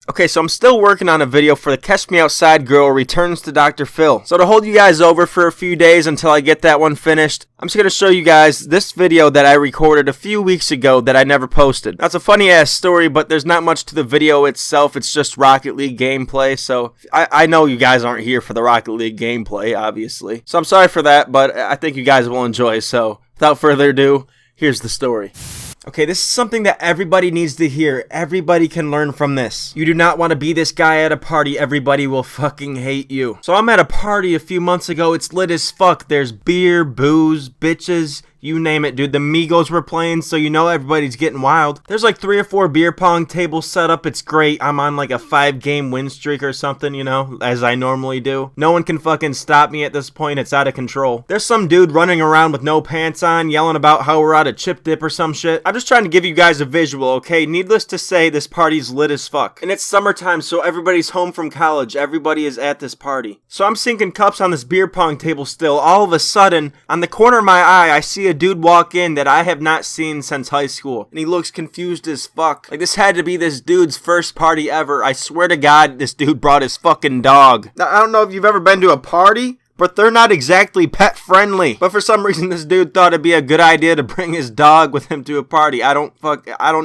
Okay, so I'm still working on a video for the Catch Me Outside girl returns to Dr. Phil. So to hold you guys over for a few days until I get that one finished, I'm just going to show you guys this video that I recorded a few weeks ago that I never posted. That's a funny ass story, but there's not much to the video itself. It's just Rocket League gameplay, so I know you guys aren't here for the Rocket League gameplay, obviously. So I'm sorry for that, but I think you guys will enjoy, so without further ado, here's the story. Okay, this is something that everybody needs to hear. Everybody can learn from this. You do not want to be this guy at a party. Everybody will fucking hate you. So I'm at a party a few months ago. It's lit as fuck. There's beer, booze, bitches, you name it, dude. The Migos were playing, so you know everybody's getting wild. There's like 3 or 4 beer pong tables set up. It's great. I'm on like a 5-game win streak or something, you know, as I normally do. No one can fucking stop me at this point. It's out of control. There's some dude running around with no pants on, yelling about how we're out of chip dip or some shit. I'm just trying to give you guys a visual, okay? Needless to say, this party's lit as fuck. And it's summertime, so everybody's home from college. Everybody is at this party. So I'm sinking cups on this beer pong table still. All of a sudden, on the corner of my eye, I see a dude walk in that I have not seen since high school, and he looks confused as fuck. Like, this had to be this dude's first party ever. I swear to God, this dude brought his fucking dog. Now, I don't know if you've ever been to a party, but they're not exactly pet friendly. But for some reason, this dude thought it'd be a good idea to bring his dog with him to a party. I don't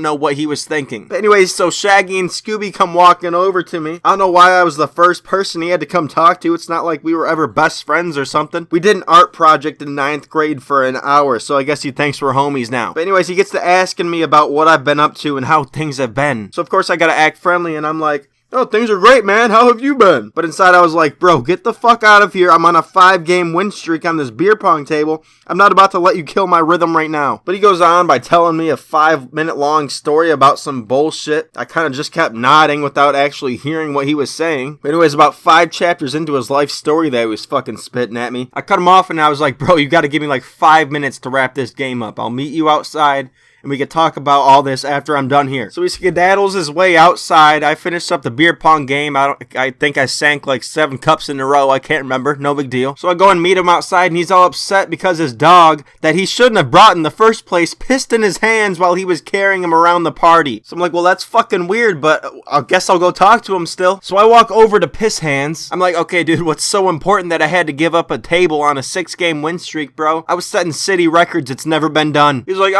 know what he was thinking. But anyways, so Shaggy and Scooby come walking over to me. I don't know why I was the first person he had to come talk to. It's not like we were ever best friends or something. We did an art project in 9th grade for an hour, so I guess he thinks we're homies now. But anyways, he gets to asking me about what I've been up to and how things have been. So of course I gotta act friendly, and I'm like, "Oh, things are great, man. How have you been?" But inside I was like, "Bro, get the fuck out of here. I'm on a 5-game win streak on this beer pong table. I'm not about to let you kill my rhythm right now." But he goes on by telling me a 5-minute long story about some bullshit. I kind of just kept nodding without actually hearing what he was saying. But anyways, about 5 chapters into his life story that he was fucking spitting at me, I cut him off and I was like, "Bro, you gotta give me like 5 minutes to wrap this game up. I'll meet you outside and we could talk about all this after I'm done here." So he skedaddles his way outside. I finished up the beer pong game. I think I sank like 7 cups in a row. I can't remember. No big deal. So I go and meet him outside, and he's all upset because his dog, that he shouldn't have brought in the first place, pissed in his hands while he was carrying him around the party. So I'm like, well, that's fucking weird, but I guess I'll go talk to him still. So I walk over to Piss Hands. I'm like, okay, dude, what's so important that I had to give up a table on a 6-game win streak, bro? I was setting city records. It's never been done. He's like,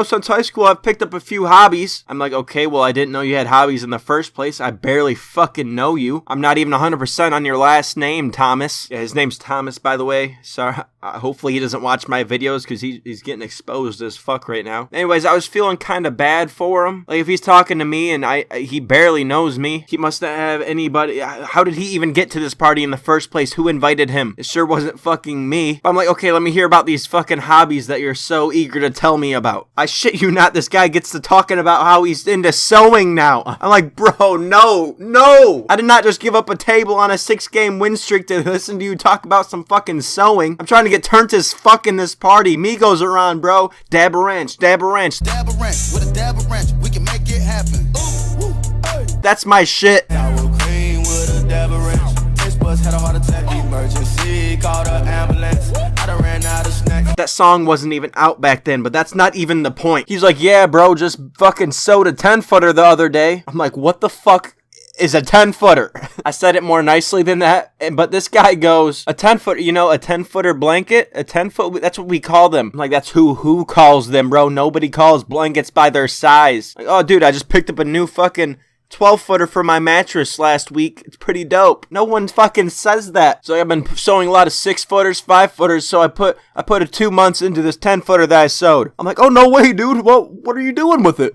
since high school, I've picked up a few hobbies. I'm like, okay, well, I didn't know you had hobbies in the first place. I barely fucking know you. I'm not even 100% on your last name, Thomas. Yeah, his name's Thomas, by the way. Sorry. Hopefully he doesn't watch my videos because he's getting exposed as fuck right now. Anyways, I was feeling kind of bad for him. Like, if he's talking to me and he barely knows me, he must not have anybody. How did he even get to this party in the first place? Who invited him? It sure wasn't fucking me. But I'm like, okay, let me hear about these fucking hobbies that you're so eager to tell me about. I shit you not, this guy gets to talking about how he's into sewing now. I'm like, bro, no. I did not just give up a table on a 6-game win streak to listen to you talk about some fucking sewing. I'm trying to get turned as fuck in this party. Migos are on, bro. Dab a wrench. Dab a wrench. Dab a wrench. With a dab a wrench, we can make it happen. Ooh, woo, hey. That's my shit. I will clean with a dab a wrench. This bus had a heart attack. Emergency. Called an ambulance. I done ran out of snacks. That song wasn't even out back then, but that's not even the point. He's like, yeah, bro, just fucking sewed a 10-footer the other day. I'm like, what the fuck is a 10-footer? I said it more nicely than that, but this guy goes, a 10-footer, a 10-footer blanket? A 10-foot, that's what we call them. I'm like, that's who calls them, bro. Nobody calls blankets by their size. Like, oh, dude, I just picked up a new fucking 12-footer for my mattress last week. It's pretty dope. No one fucking says that. So I've been sewing a lot of 6-footers, 5-footers, so I put a 2 months into this 10-footer that I sewed. I'm like, oh, no way, dude. What are you doing with it?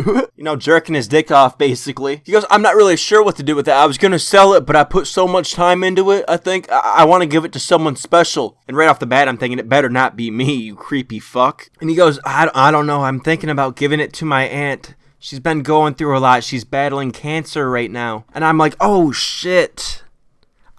Jerking his dick off, basically. He goes, I'm not really sure what to do with it. I was gonna sell it, but I put so much time into it, I think I want to give it to someone special. And right off the bat, I'm thinking it better not be me, you creepy fuck. And he goes, I don't know. I'm thinking about giving it to my aunt. She's been going through a lot. She's battling cancer right now. And I'm like, oh shit.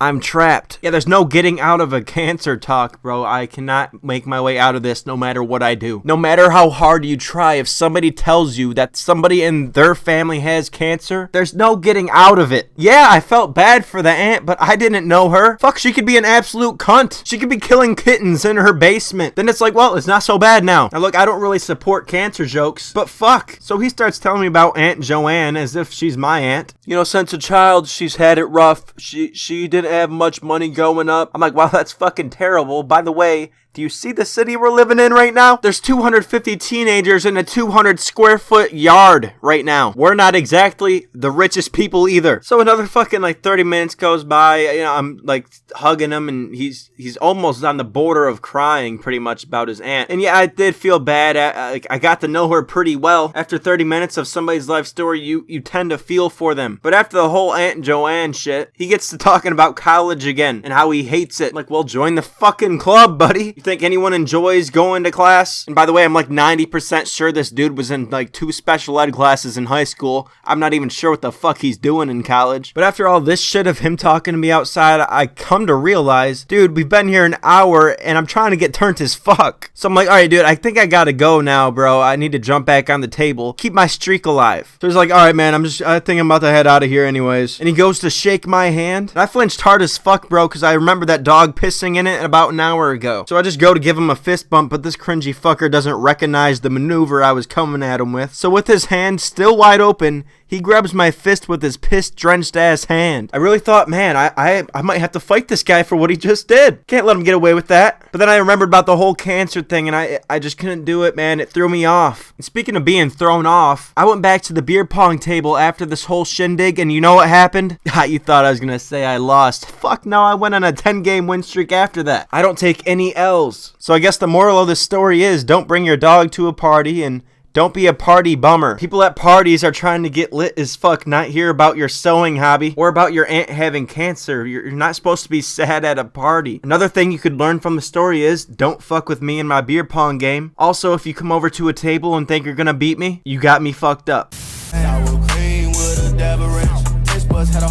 I'm trapped. Yeah, there's no getting out of a cancer talk, bro. I cannot make my way out of this no matter what I do. No matter how hard you try, if somebody tells you that somebody in their family has cancer, there's no getting out of it. Yeah, I felt bad for the aunt, but I didn't know her. Fuck, she could be an absolute cunt. She could be killing kittens in her basement. Then it's like, well, it's not so bad now. Now look, I don't really support cancer jokes, but fuck. So he starts telling me about Aunt Joanne as if she's my aunt. You know, since a child, she's had it rough. She didn't have much money growing up. I'm like, wow, that's fucking terrible. By the way, do you see the city we're living in right now? There's 250 teenagers in a 200 square foot yard right now. We're not exactly the richest people either. So another fucking like 30 minutes goes by. You know, I'm like hugging him and he's almost on the border of crying pretty much about his aunt. And yeah, I did feel bad. I got to know her pretty well. After 30 minutes of somebody's life story, you tend to feel for them. But after the whole Aunt Joanne shit, he gets to talking about college again and how he hates it. Like, well, join the fucking club, buddy. Think anyone enjoys going to class? And by the way, I'm like 90% sure this dude was in like 2 special ed classes in high school. I'm not even sure what the fuck he's doing in college. But after all this shit of him talking to me outside, I come to realize, dude, we've been here an hour and I'm trying to get turned as fuck. So I'm like, alright dude, I think I gotta go now, bro. I need to jump back on the table. Keep my streak alive. So he's like, alright man, I think I'm about to head out of here anyways. And he goes to shake my hand. And I flinched hard as fuck, bro, because I remember that dog pissing in it about an hour ago. So I just go to give him a fist bump, but this cringy fucker doesn't recognize the maneuver I was coming at him with. So with his hand still wide open, he grabs my fist with his piss-drenched ass hand. I really thought, man, I might have to fight this guy for what he just did. Can't let him get away with that. But then I remembered about the whole cancer thing, and I just couldn't do it, man. It threw me off. And speaking of being thrown off, I went back to the beer pong table after this whole shindig, and you know what happened? You thought I was gonna say I lost. Fuck no, I went on a 10-game win streak after that. I don't take any L's. So I guess the moral of this story is don't bring your dog to a party and don't be a party bummer. People at parties are trying to get lit as fuck, not hear about your sewing hobby or about your aunt having cancer. You're not supposed to be sad at a party. Another thing you could learn from the story is don't fuck with me in my beer pong game. Also, if you come over to a table and think you're gonna beat me, you got me fucked up. Sour cream with a dab of ranch. Taste buds had a